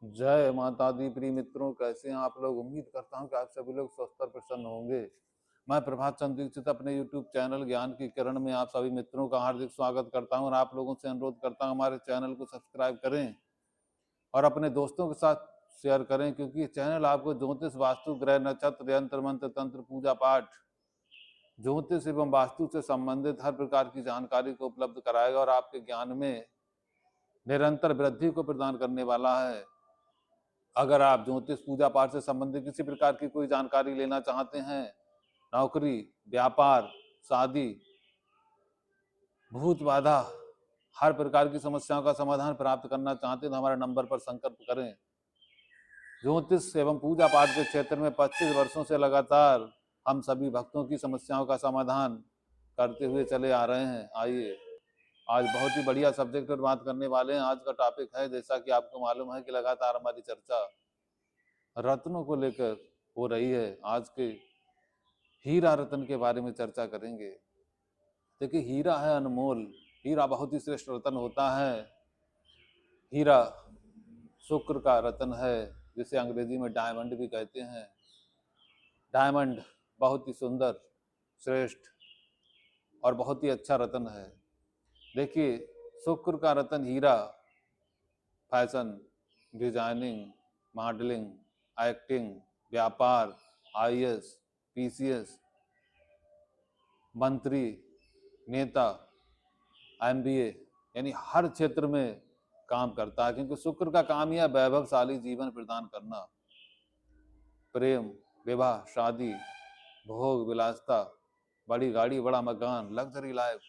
जय माता दी। प्रिय मित्रों, कैसे हैं आप लोग। उम्मीद करता हूं कि आप सभी लोग स्वस्थ और प्रसन्न होंगे। मैं प्रभात चंद्र दीक्षित अपने YouTube चैनल ज्ञान की किरण में आप सभी मित्रों का हार्दिक स्वागत करता हूं और आप लोगों से अनुरोध करता हूं हमारे चैनल को सब्सक्राइब करें और अपने दोस्तों के साथ शेयर करें, क्योंकि ये चैनल आपको ज्योतिष, वास्तु, ग्रह, नक्षत्र, यंत्र, मंत्र, तंत्र, पूजा पाठ, ज्योतिष एवं वास्तु से संबंधित हर प्रकार की जानकारी को उपलब्ध कराएगा और आपके ज्ञान में निरंतर वृद्धि को प्रदान करने वाला है। अगर आप ज्योतिष, पूजा पाठ से संबंधित किसी प्रकार की कोई जानकारी लेना चाहते हैं, नौकरी, व्यापार, शादी, भूत बाधा, हर प्रकार की समस्याओं का समाधान प्राप्त करना चाहते हैं तो हमारे नंबर पर संपर्क करें। ज्योतिष एवं पूजा पाठ के क्षेत्र में 25 वर्षों से लगातार हम सभी भक्तों की समस्याओं का समाधान करते हुए चले आ रहे हैं। आइए, आज बहुत ही बढ़िया सब्जेक्ट पर बात करने वाले हैं। आज का टॉपिक है, जैसा कि आपको मालूम है कि लगातार हमारी चर्चा रत्नों को लेकर हो रही है। आज के हीरा रत्न के बारे में चर्चा करेंगे। देखिए, हीरा है अनमोल, हीरा बहुत ही श्रेष्ठ रत्न होता है। हीरा शुक्र का रत्न है, जिसे अंग्रेजी में डायमंड भी कहते हैं। डायमंड बहुत ही सुंदर, श्रेष्ठ और बहुत ही अच्छा रत्न है। देखिए, शुक्र का रत्न हीरा फैशन, डिजाइनिंग, मॉडलिंग, एक्टिंग, व्यापार, आईएएस, पीसीएस, मंत्री, नेता, एमबीए, यानी हर क्षेत्र में काम करता है, क्योंकि शुक्र का काम यह वैभवशाली जीवन प्रदान करना। प्रेम, विवाह, शादी, भोग विलासता, बड़ी गाड़ी, बड़ा मकान, लग्जरी लाइफ,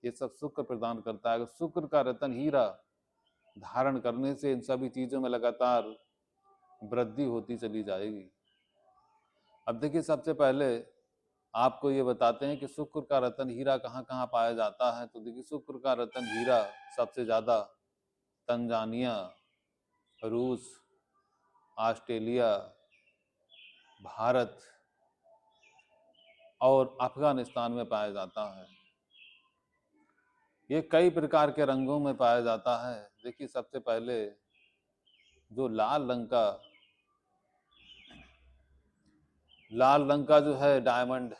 ये सब शुक्र प्रदान करता है। शुक्र का रत्न हीरा धारण करने से इन सभी चीजों में लगातार वृद्धि होती चली जाएगी। अब देखिए, सबसे पहले आपको ये बताते हैं कि शुक्र का रत्न हीरा कहाँ कहाँ पाया जाता है। तो देखिए, शुक्र का रत्न हीरा सबसे ज्यादा तंजानिया, रूस, ऑस्ट्रेलिया, भारत और अफगानिस्तान में पाया जाता है। ये कई प्रकार के रंगों में पाया जाता है। देखिए, सबसे पहले जो लाल रंग का जो है डायमंड,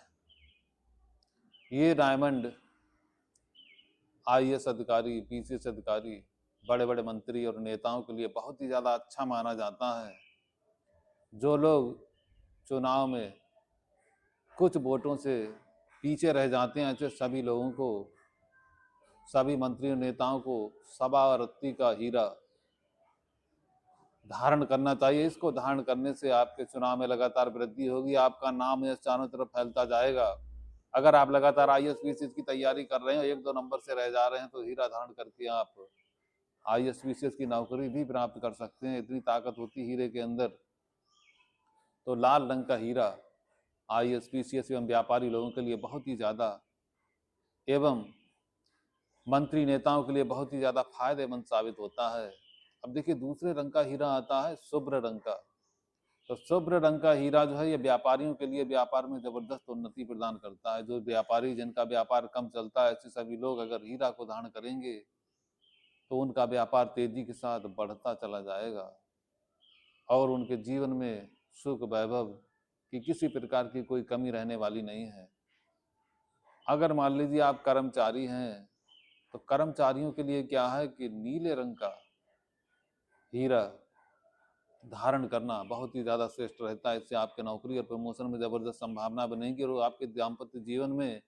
ये डायमंड आईएएस अधिकारी, पीसीएस अधिकारी, बड़े बड़े मंत्री और नेताओं के लिए बहुत ही ज्यादा अच्छा माना जाता है। जो लोग चुनाव में कुछ वोटों से पीछे रह जाते हैं, ऐसे सभी लोगों को, सभी मंत्री और नेताओं को सवा रत्ती का हीरा धारण करना चाहिए। इसको धारण करने से आपके चुनाव में लगातार वृद्धि होगी, आपका नाम यश चारों तरफ फैलता जाएगा। अगर आप लगातार आईएएस पीसीएस की तैयारी कर रहे हैं, 1-2 नंबर से रह जा रहे हैं, तो हीरा धारण करके आप आईएएस पीसीएस की नौकरी भी प्राप्त कर सकते हैं। इतनी ताकत होती हीरे के अंदर। तो लाल रंग का हीरा आईएएस पीसीएस एवं व्यापारी लोगों के लिए बहुत ही ज्यादा, एवं मंत्री नेताओं के लिए बहुत ही ज्यादा फायदेमंद साबित होता है। अब देखिए, दूसरे रंग का हीरा आता है शुभ्र रंग का। तो शुभ्र रंग का हीरा जो है, ये व्यापारियों के लिए व्यापार में जबरदस्त उन्नति प्रदान करता है। जो व्यापारी, जिनका व्यापार कम चलता है, ऐसे सभी लोग अगर हीरा को धारण करेंगे तो उनका व्यापार तेजी के साथ बढ़ता चला जाएगा और उनके जीवन में सुख, वैभव की किसी प्रकार की कोई कमी रहने वाली नहीं है। अगर मान लीजिए आप कर्मचारी हैं, तो कर्मचारियों के लिए क्या है कि नीले रंग का हीरा धारण करना बहुत ही ज्यादा श्रेष्ठ रहता है। इससे आपके नौकरी और प्रमोशन में जबरदस्त संभावना बनेगी और आपके दाम्पत्य जीवन में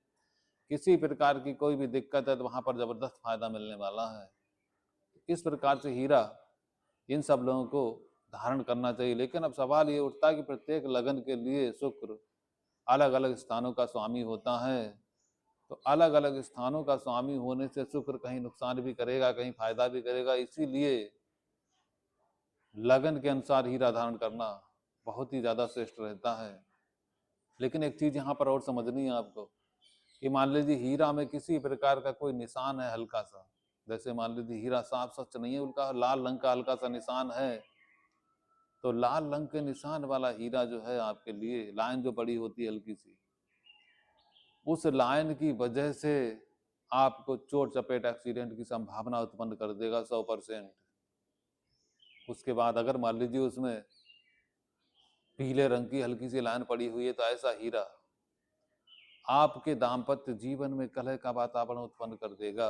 किसी प्रकार की कोई भी दिक्कत है तो वहां पर जबरदस्त फायदा मिलने वाला है। इस प्रकार से हीरा इन सब लोगों को धारण करना चाहिए। लेकिन अब सवाल ये उठता है कि प्रत्येक लगन के लिए शुक्र अलग अलग स्थानों का स्वामी होता है। तो अलग अलग स्थानों का स्वामी होने से शुक्र कहीं नुकसान भी करेगा, कहीं फायदा भी करेगा। इसीलिए लगन के अनुसार हीरा धारण करना बहुत ही ज्यादा श्रेष्ठ रहता है। लेकिन एक चीज यहाँ पर और समझनी है आपको कि मान लीजिए हीरा में किसी प्रकार का कोई निशान है हल्का सा, जैसे मान लीजिए हीरा साफ स्वच्छ नहीं है, उनका लाल रंग का हल्का सा निशान है, तो लाल रंग के निशान वाला हीरा जो है आपके लिए, लाइन जो बड़ी होती है हल्की सी, उस लाइन की वजह से आपको चोट चपेट एक्सीडेंट की संभावना उत्पन्न कर देगा 100%। उसके बाद अगर मान लीजिए उसमें पीले रंग की हल्की सी लाइन पड़ी हुई है तो ऐसा हीरा आपके दाम्पत्य जीवन में कलह का वातावरण उत्पन्न कर देगा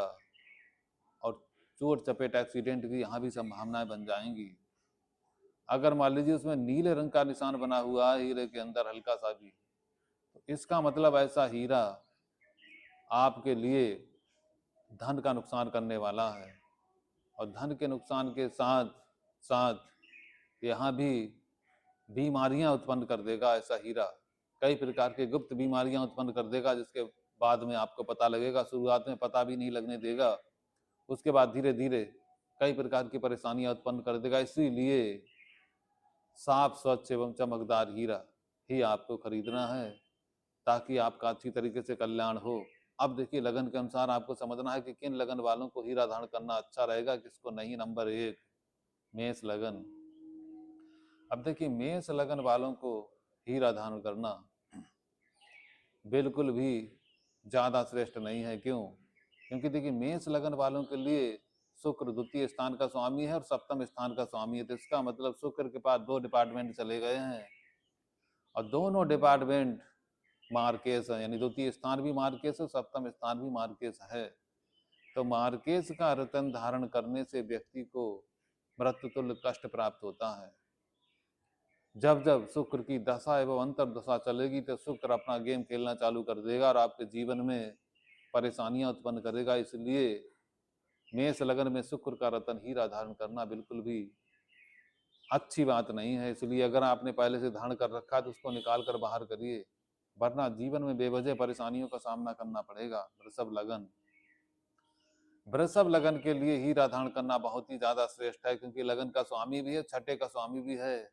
और चोट चपेट एक्सीडेंट की यहाँ भी संभावनाएं बन जाएंगी। अगर मान लीजिए उसमें नीले रंग का निशान बना हुआ है हीरे के अंदर हल्का सा भी, तो इसका मतलब ऐसा हीरा आपके लिए धन का नुकसान करने वाला है। और धन के नुकसान के साथ साथ यहाँ भी बीमारियां उत्पन्न कर देगा ऐसा हीरा। कई प्रकार के गुप्त बीमारियां उत्पन्न कर देगा, जिसके बाद में आपको पता लगेगा। शुरुआत में पता भी नहीं लगने देगा, उसके बाद धीरे धीरे कई प्रकार की परेशानियां उत्पन्न कर देगा। इसीलिए साफ स्वच्छ एवं चमकदार हीरा ही आपको खरीदना है ताकि आपका अच्छी तरीके से कल्याण हो। अब देखिए लगन के अनुसार आपको समझना है कि किन लगन वालों को हीरा धारण करना अच्छा रहेगा, किसको नहीं। नंबर 1 मेष लगन। अब देखिए मेष लगन वालों को हीरा धारण करना बिल्कुल भी ज्यादा श्रेष्ठ नहीं है। क्यों? क्योंकि देखिए मेष लगन वालों के लिए शुक्र द्वितीय स्थान का स्वामी है और सप्तम स्थान का स्वामी है। तो इसका मतलब शुक्र के पास 2 डिपार्टमेंट चले गए हैं और दोनों डिपार्टमेंट मार्केस है, यानी द्वितीय स्थान भी मार्केस है, सप्तम स्थान भी मार्केस है। तो मार्केस का रत्न धारण करने से व्यक्ति को मृत्यु तुल्य कष्ट प्राप्त होता है। जब जब शुक्र की दशा एवं अंतर दशा चलेगी तो शुक्र अपना गेम खेलना चालू कर देगा और आपके जीवन में परेशानियां उत्पन्न करेगा। इसलिए मेष लगन में शुक्र का रत्न हीरा धारण करना बिल्कुल भी अच्छी बात नहीं है। इसलिए अगर आपने पहले से धारण कर रखा है तो उसको निकाल कर बाहर करिए, वरना जीवन में बेवजह परेशानियों का सामना करना पड़ेगा। वृषभ लगन। वृषभ लगन के लिए हीरा धारण करना बहुत ही ज्यादा श्रेष्ठ है, क्योंकि लगन का स्वामी भी है, छठे का स्वामी भी है।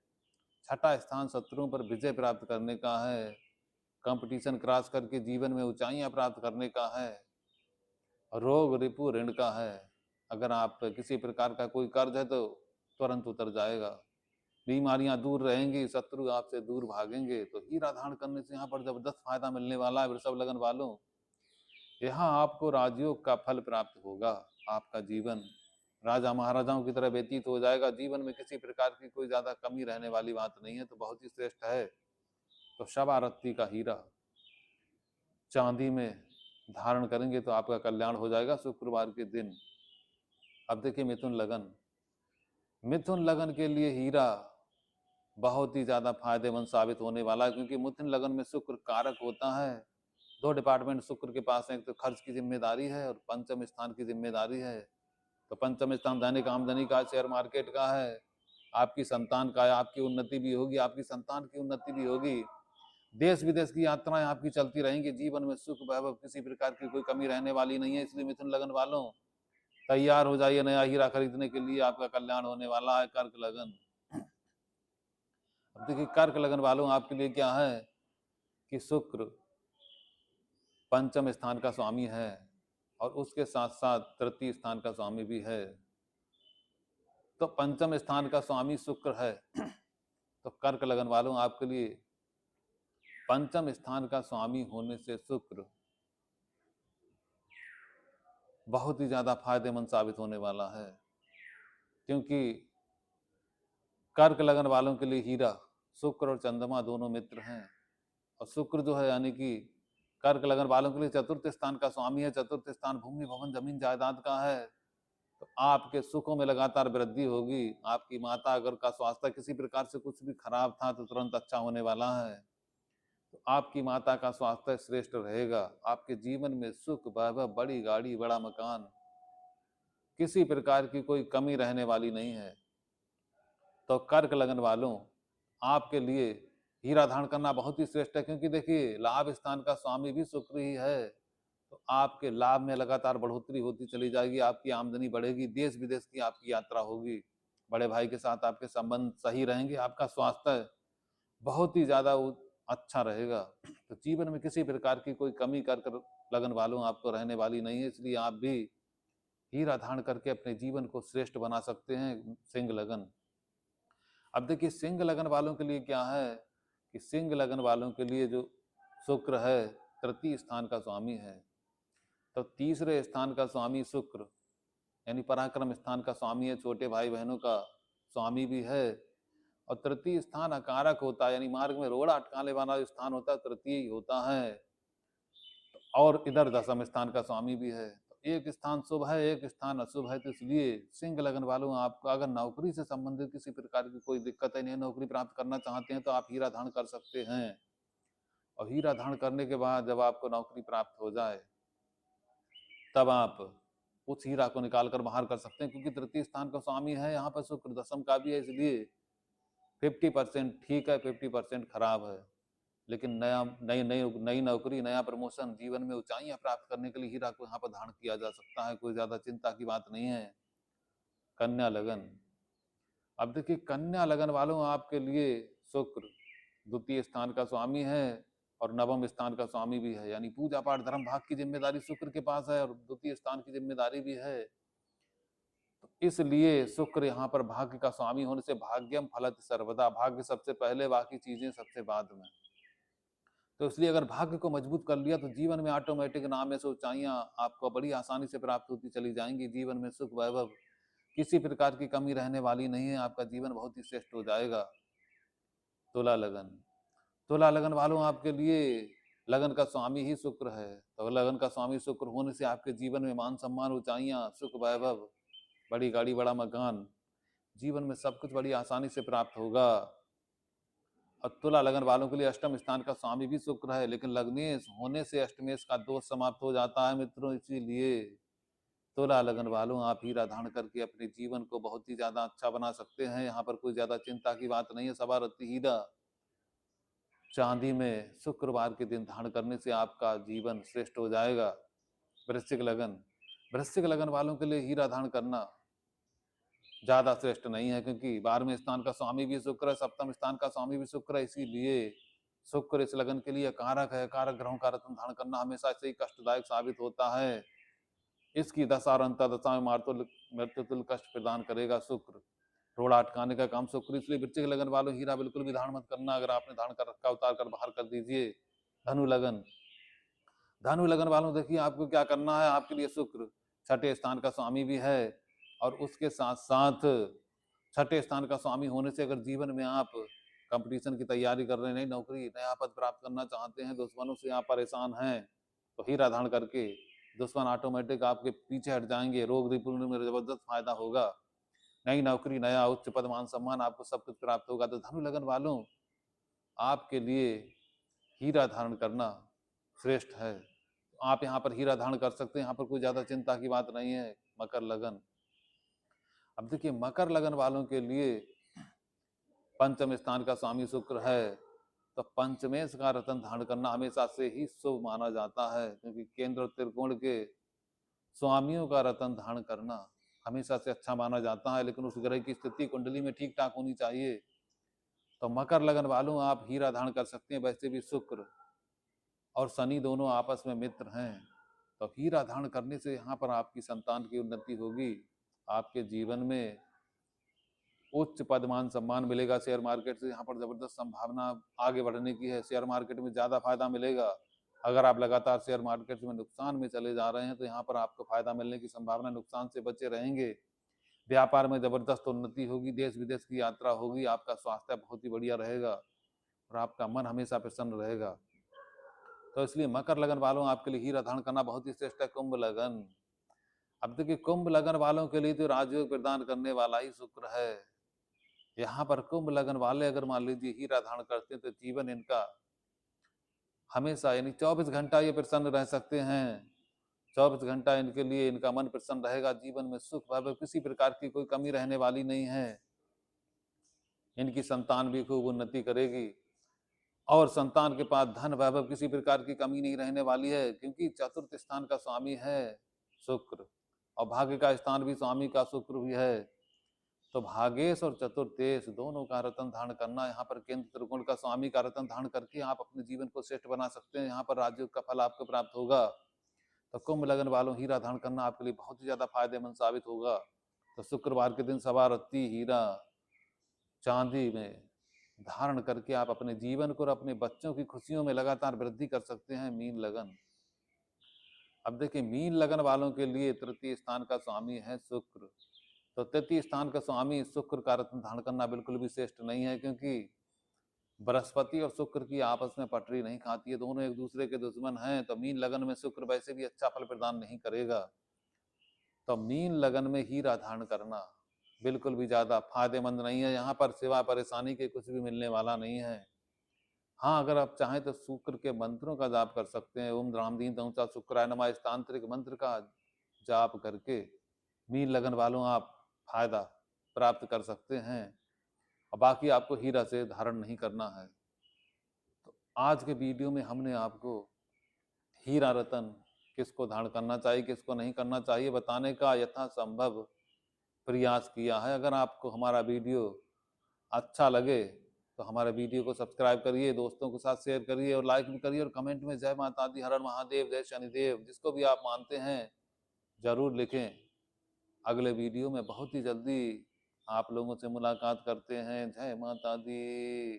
छठा स्थान शत्रुओं पर विजय प्राप्त करने का है, कंपटीशन क्रॉस करके जीवन में ऊंचाइयां प्राप्त करने का है, रोग रिपु ऋण का है। अगर आप किसी प्रकार का कोई कर्ज है तो तुरंत उतर जाएगा, बीमारियां दूर रहेंगी, शत्रु आपसे दूर भागेंगे। तो हीरा धारण करने से यहाँ पर जबरदस्त फायदा मिलने वाला है वृषभ लगन वालों। यहाँ आपको राजयोग का फल प्राप्त होगा, आपका जीवन राजा महाराजाओं की तरह व्यतीत हो जाएगा। जीवन में किसी प्रकार की कोई ज्यादा कमी रहने वाली बात नहीं है, तो बहुत ही श्रेष्ठ है। तो शबा रत्ती का हीरा चांदी में धारण करेंगे तो आपका कल्याण हो जाएगा शुक्रवार के दिन। अब देखिए मिथुन लगन। मिथुन लगन के लिए हीरा बहुत ही ज्यादा फायदेमंद साबित होने वाला है, क्योंकि मिथुन लगन में शुक्र कारक होता है। 2 डिपार्टमेंट शुक्र के पास है, एक तो खर्च की जिम्मेदारी है और पंचम स्थान की जिम्मेदारी है। तो पंचम स्थान दैनिक आमदनी का, शेयर मार्केट का है, आपकी संतान का है। आपकी उन्नति भी होगी, आपकी संतान की उन्नति भी होगी, देश विदेश की यात्राएं आपकी चलती रहेंगी। जीवन में सुख वैभव किसी प्रकार की कोई कमी रहने वाली नहीं है। इसलिए मिथुन लगन वालों तैयार हो जाइए नया हीरा खरीदने के लिए, आपका कल्याण होने वाला है। कर्क लगन। अब देखिए कर्क लगन वालों आपके लिए क्या है कि शुक्र पंचम स्थान का स्वामी है और उसके साथ साथ तृतीय स्थान का स्वामी भी है। तो पंचम स्थान का स्वामी शुक्र है तो कर्क लगन वालों आपके लिए पंचम स्थान का स्वामी होने से शुक्र बहुत ही ज्यादा फायदेमंद साबित होने वाला है। क्योंकि कर्क लगन वालों के लिए हीरा, शुक्र और चंद्रमा दोनों मित्र हैं। और शुक्र जो है यानी कि कर्क लगन वालों के लिए चतुर्थ स्थान का स्वामी है। चतुर्थ स्थान भूमि भवन जमीन जायदाद का है। तो आपके सुखों में लगातार वृद्धि होगी। आपकी माता अगर का स्वास्थ्य किसी प्रकार से कुछ भी खराब था तो तुरंत अच्छा होने वाला है। तो आपकी माता का स्वास्थ्य श्रेष्ठ रहेगा। आपके जीवन में सुख वैभव, बड़ी गाड़ी, बड़ा मकान, किसी प्रकार की कोई कमी रहने वाली नहीं है। तो कर्क लगन वालों आपके लिए हीरा धारण करना बहुत ही श्रेष्ठ है, क्योंकि देखिए लाभ स्थान का स्वामी भी शुक्र ही है। तो आपके लाभ में लगातार बढ़ोतरी होती चली जाएगी, आपकी आमदनी बढ़ेगी, देश विदेश की आपकी यात्रा होगी, बड़े भाई के साथ आपके संबंध सही रहेंगे, आपका स्वास्थ्य बहुत ही ज्यादा अच्छा रहेगा। तो जीवन में किसी प्रकार की कोई कमी कर लगन वालों आपको रहने वाली नहीं है। इसलिए आप भी हीरा धारण करके अपने जीवन को श्रेष्ठ बना सकते हैं। सिंह लगन। अब देखिए सिंह लगन वालों के लिए क्या है कि सिंह लगन वालों के लिए जो शुक्र है तृतीय स्थान का स्वामी है। तो तीसरे स्थान का स्वामी शुक्र यानी पराक्रम स्थान का स्वामी है, छोटे भाई बहनों का स्वामी भी है। और तृतीय स्थान अकारक होता है, यानी मार्ग में रोड़ा अटकाने वाला जो स्थान होता है तृतीय ही होता है। और इधर दशम स्थान का स्वामी भी है। तो एक स्थान शुभ है, एक स्थान अशुभ है। तो इसलिए सिंह लगन वालों, आपको अगर नौकरी से संबंधित किसी प्रकार की कोई दिक्कत है, नहीं नौकरी प्राप्त करना चाहते हैं, तो आप हीरा धारण कर सकते हैं। और हीरा धारण करने के बाद जब आपको नौकरी प्राप्त हो जाए, तब आप उस हीरा को निकाल कर बाहर कर सकते हैं, क्योंकि तृतीय स्थान का स्वामी है यहाँ पर शुक्र, दशम का भी है, इसलिए 50% ठीक है, 50% खराब है। लेकिन नई नई नई नौकरी, नया प्रमोशन, जीवन में ऊंचाइयां प्राप्त करने के लिए हीरा को यहाँ पर धारण किया जा सकता है, कोई ज्यादा चिंता की बात नहीं है। कन्या लगन, अब देखिए कन्या लगन वालों, आपके लिए शुक्र द्वितीय स्थान का स्वामी है और नवम स्थान का स्वामी भी है, यानी पूजा पाठ धर्म भाग की जिम्मेदारी शुक्र के पास है और द्वितीय स्थान की जिम्मेदारी भी है। तो इसलिए शुक्र यहाँ पर भाग्य का स्वामी होने से भाग्यम फलत सर्वदा, भाग्य सबसे पहले, बाकी चीजें सबसे बाद में। तो इसलिए अगर भाग्य को मजबूत कर लिया तो जीवन में ऑटोमेटिक नाम में से ऊंचाइयां आपको बड़ी आसानी से प्राप्त होती चली जाएंगी। जीवन में सुख वैभव, किसी प्रकार की कमी रहने वाली नहीं है, आपका जीवन बहुत ही श्रेष्ठ हो जाएगा। तुला लगन, तुला लगन वालों, आपके लिए लगन का स्वामी ही शुक्र है। तो लगन का स्वामी शुक्र होने से आपके जीवन में मान सम्मान, ऊंचाइयां, सुख वैभव, बड़ी गाड़ी, बड़ा मकान, जीवन में सब कुछ बड़ी आसानी से प्राप्त होगा। और तुला लगन वालों के लिए अष्टम स्थान का स्वामी भी शुक्र है, लेकिन लग्नेश होने से अष्टमेश का दोष समाप्त हो जाता है मित्रों। इसीलिए तुला लगन वालों, आप हीरा धारण करके अपने जीवन को बहुत ही ज्यादा अच्छा बना सकते हैं। यहाँ पर कोई ज्यादा चिंता की बात नहीं है। सवा रत्ती हीरा चांदी में शुक्रवार के दिन धारण करने से आपका जीवन श्रेष्ठ हो जाएगा। वृश्चिक लगन, वृश्चिक लगन वालों के लिए हीरा धारण करना ज्यादा श्रेष्ठ नहीं है, क्योंकि 12वें स्थान का स्वामी भी शुक्र है, सप्तम स्थान का स्वामी भी शुक्र है। इसीलिए शुक्र इस लगन के लिए कारक है। कारक ग्रहों का रत्न धारण करना हमेशा से ही कष्टदायक साबित होता है। इसकी दशा और अंतर्दशा में मृत्युतुल्य कष्ट प्रदान करेगा शुक्र। रोड़ा अटकाने का काम शुक्र। इसलिए वृश्चिक लगन वालों हीरा बिल्कुल भी धारण मत करना। अगर आपने धारण कर रखा, उतार कर बाहर कर दीजिए। धनु लगन, धनु लगन वालों, देखिए आपको क्या करना है। आपके लिए शुक्र छठे स्थान का स्वामी भी है और उसके साथ साथ छठे स्थान का स्वामी होने से अगर जीवन में आप कंपटीशन की तैयारी कर रहे हैं, नई नौकरी, नया पद प्राप्त करना चाहते हैं, दुश्मनों से आप परेशान हैं, तो हीरा धारण करके दुश्मन ऑटोमेटिक आपके पीछे हट जाएंगे। रोग रिपुण में जबरदस्त फायदा होगा। नई नौकरी, नया उच्च पद, मान सम्मान, आपको सब कुछ प्राप्त होगा। तो धनु लगन वालों, आपके लिए हीरा धारण करना श्रेष्ठ है। आप यहाँ पर हीरा धारण कर सकते हैं, यहाँ पर कोई ज्यादा चिंता की बात नहीं है। मकर लगन, अब देखिए मकर लगन वालों के लिए पंचम स्थान का स्वामी शुक्र है, तो पंचमेश का रत्न धारण करना हमेशा से ही शुभ माना जाता है, क्योंकि केंद्र त्रिकोण के स्वामियों का रत्न धारण करना हमेशा से अच्छा माना जाता है। लेकिन उस ग्रह की स्थिति कुंडली में ठीक ठाक होनी चाहिए। तो मकर लगन वालों, आप हीरा धारण कर सकते हैं। वैसे भी शुक्र और शनि दोनों आपस में मित्र हैं, तो हीरा धारण करने से यहाँ पर आपकी संतान की उन्नति होगी। आपके जीवन में उच्च पद, मान सम्मान मिलेगा। शेयर मार्केट से यहाँ पर जबरदस्त संभावना आगे बढ़ने की है। शेयर मार्केट में ज्यादा फायदा मिलेगा। अगर आप लगातार शेयर मार्केट में नुकसान में चले जा रहे हैं, तो यहाँ पर आपको फायदा मिलने की संभावना, नुकसान से बचे रहेंगे। व्यापार में जबरदस्त उन्नति होगी, देश विदेश की यात्रा होगी, आपका स्वास्थ्य बहुत ही बढ़िया रहेगा और आपका मन हमेशा प्रसन्न रहेगा। तो इसलिए मकर लगन वालों, आपके लिए हीरा धारण करना बहुत ही श्रेष्ठ है। कुंभ लगन, अब देखिए कुंभ लगन वालों के लिए तो राजयोग प्रदान करने वाला ही शुक्र है। यहाँ पर कुंभ लगन वाले अगर मान लीजिए हीरा धारण करते हैं, तो जीवन इनका हमेशा, यानी 24 घंटा ये प्रसन्न रह सकते हैं। 24 घंटा इनके लिए इनका मन प्रसन्न रहेगा। जीवन में सुख वैभव, किसी प्रकार की कोई कमी रहने वाली नहीं है। इनकी संतान भी खूब उन्नति करेगी और संतान के पास धन वैभव, किसी प्रकार की कमी नहीं रहने वाली है, क्योंकि चतुर्थ स्थान का स्वामी है शुक्र और भाग्य का स्थान भी स्वामी का शुक्र भी है। तो भागेश और चतुर्थेश दोनों का रत्न धारण करना, यहाँ पर केंद्र त्रिकोण का स्वामी का रत्न धारण करके आप अपने जीवन को श्रेष्ठ बना सकते हैं। यहाँ पर राजयोग का फल आपको प्राप्त होगा। तो कुंभ लगन वालों, हीरा धारण करना आपके लिए बहुत ही ज्यादा फायदेमंद साबित होगा। तो शुक्रवार के दिन सवा रत्ती हीरा चांदी में धारण करके आप अपने जीवन को और अपने बच्चों की खुशियों में लगातार वृद्धि कर सकते हैं। मीन लगन, अब देखिए मीन लगन वालों के लिए तृतीय स्थान का स्वामी है शुक्र, तो तृतीय स्थान का स्वामी शुक्र का रत्न धारण करना बिल्कुल भी श्रेष्ठ नहीं है, क्योंकि बृहस्पति और शुक्र की आपस में पटरी नहीं खाती है, दोनों एक दूसरे के दुश्मन हैं। तो मीन लगन में शुक्र वैसे भी अच्छा फल प्रदान नहीं करेगा, तो मीन लगन में हीरा धारण करना बिल्कुल भी ज्यादा फायदेमंद नहीं है। यहाँ पर सिवा परेशानी के कुछ भी मिलने वाला नहीं है। हाँ, अगर आप चाहें तो शुक्र के मंत्रों का जाप कर सकते हैं। ओम रामदीन तनुचा शुक्राय नमः इस तांत्रिक मंत्र का जाप करके मीन लगन वालों आप फायदा प्राप्त कर सकते हैं, और बाकी आपको हीरा से धारण नहीं करना है। तो आज के वीडियो में हमने आपको हीरा रतन किसको धारण करना चाहिए, किसको नहीं करना चाहिए, बताने का यथासंभव प्रयास किया है। अगर आपको हमारा वीडियो अच्छा लगे तो हमारे वीडियो को सब्सक्राइब करिए, दोस्तों के साथ शेयर करिए और लाइक भी करिए, और कमेंट में जय माता दी, हर हर महादेव, जय शनिदेव, जिसको भी आप मानते हैं जरूर लिखें। अगले वीडियो में बहुत ही जल्दी आप लोगों से मुलाकात करते हैं। जय माता दी।